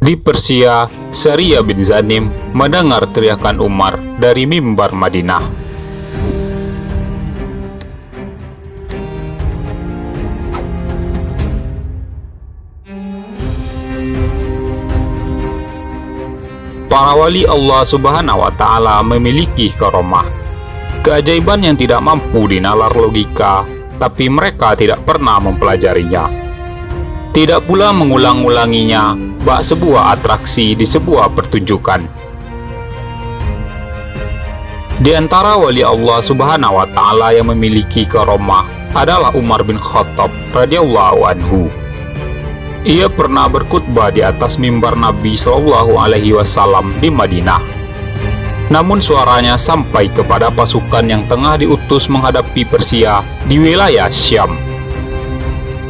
Di Persia, Sariyah bin Zanim mendengar teriakan Umar dari mimbar Madinah. Para wali Allah Subhanahu wa Ta'ala memiliki karomah, keajaiban yang tidak mampu dinalar logika, tapi mereka tidak pernah mempelajarinya. Tidak pula mengulang-ulanginya, bak sebuah atraksi di sebuah pertunjukan. Di antara wali Allah Subhanahu wa Ta'ala yang memiliki karomah adalah Umar bin Khattab radhiyallahu anhu. Ia pernah berkhutbah di atas mimbar Nabi Shallallahu Alaihi Wasallam di Madinah. Namun suaranya sampai kepada pasukan yang tengah diutus menghadapi Persia di wilayah Syam.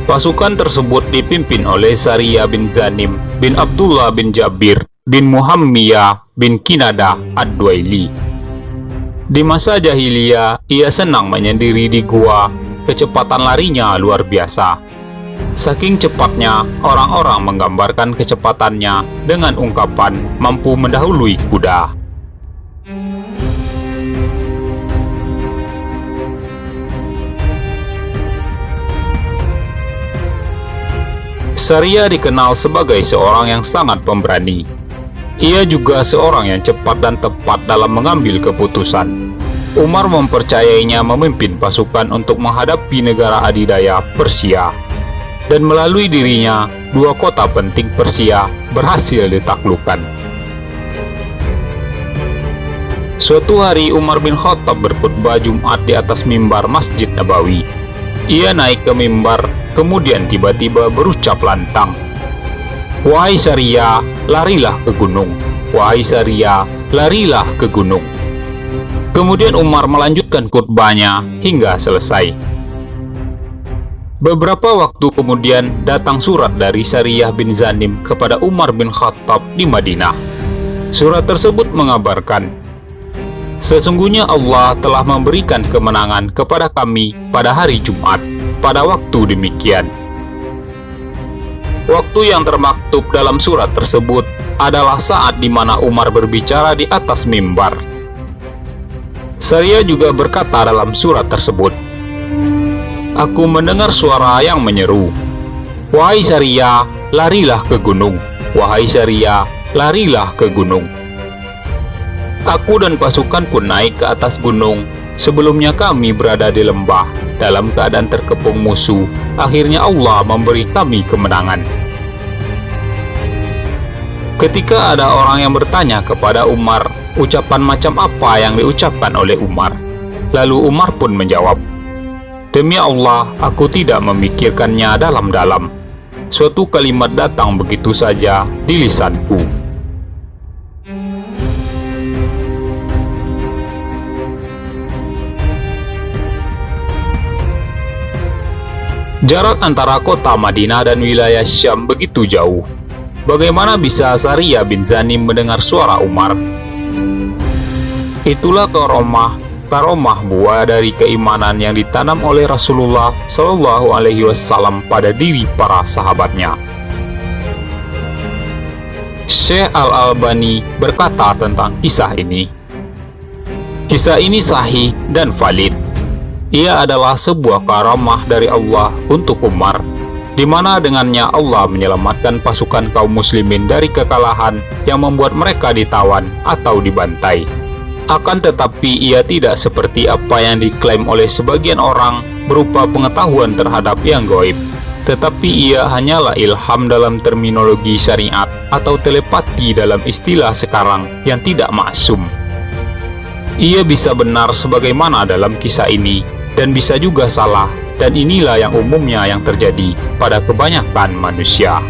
Pasukan tersebut dipimpin oleh Sariyah bin Zanim bin Abdullah bin Jabir bin Muhammiyah bin Kinada Ad-Duaili. Di masa jahiliyah, ia senang menyendiri di gua. Kecepatan larinya luar biasa. Saking cepatnya, orang-orang menggambarkan kecepatannya dengan ungkapan mampu mendahului kuda. Sariyah dikenal sebagai seorang yang sangat pemberani. Ia juga seorang yang cepat dan tepat dalam mengambil keputusan. Umar mempercayainya memimpin pasukan untuk menghadapi negara adidaya Persia. Dan melalui dirinya, dua kota penting Persia berhasil ditaklukkan. Suatu hari Umar bin Khattab berkhutbah Jumat di atas mimbar Masjid Nabawi. Ia naik ke mimbar, kemudian tiba-tiba berucap lantang, "Wahai Sariyah, larilah ke gunung. Wahai Sariyah, larilah ke gunung." Kemudian Umar melanjutkan khutbahnya hingga selesai. Beberapa waktu kemudian datang surat dari Sariyah bin Zanim kepada Umar bin Khattab di Madinah. Surat tersebut mengabarkan, "Sesungguhnya Allah telah memberikan kemenangan kepada kami pada hari Jumat, pada waktu demikian." Waktu yang termaktub dalam surat tersebut adalah saat di mana Umar berbicara di atas mimbar. Sariyah juga berkata dalam surat tersebut, "Aku mendengar suara yang menyeru, 'Wahai Sariyah, larilah ke gunung. Wahai Sariyah, larilah ke gunung.' Aku dan pasukan pun naik ke atas gunung. Sebelumnya kami berada di lembah, dalam keadaan terkepung musuh. Akhirnya Allah memberi kami kemenangan." Ketika ada orang yang bertanya kepada Umar, ucapan macam apa yang diucapkan oleh Umar, lalu Umar pun menjawab, "Demi Allah, aku tidak memikirkannya dalam-dalam. Suatu kalimat datang begitu saja di lisanku." Jarak antara kota Madinah dan wilayah Syam begitu jauh. Bagaimana bisa Sariyah bin Zanim mendengar suara Umar? Itulah karomah buah dari keimanan yang ditanam oleh Rasulullah Shallallahu Alaihi Wasallam pada diri para sahabatnya. Syekh Al-Albani berkata tentang kisah ini, "Kisah ini sahih dan valid. Ia adalah sebuah karamah dari Allah untuk Umar, di mana dengannya Allah menyelamatkan pasukan kaum muslimin dari kekalahan yang membuat mereka ditawan atau dibantai. Akan tetapi ia tidak seperti apa yang diklaim oleh sebagian orang berupa pengetahuan terhadap yang gaib, tetapi ia hanyalah ilham dalam terminologi syariat atau telepati dalam istilah sekarang yang tidak maksum. Ia bisa benar sebagaimana dalam kisah ini, dan bisa juga salah, dan inilah yang umumnya yang terjadi pada kebanyakan manusia."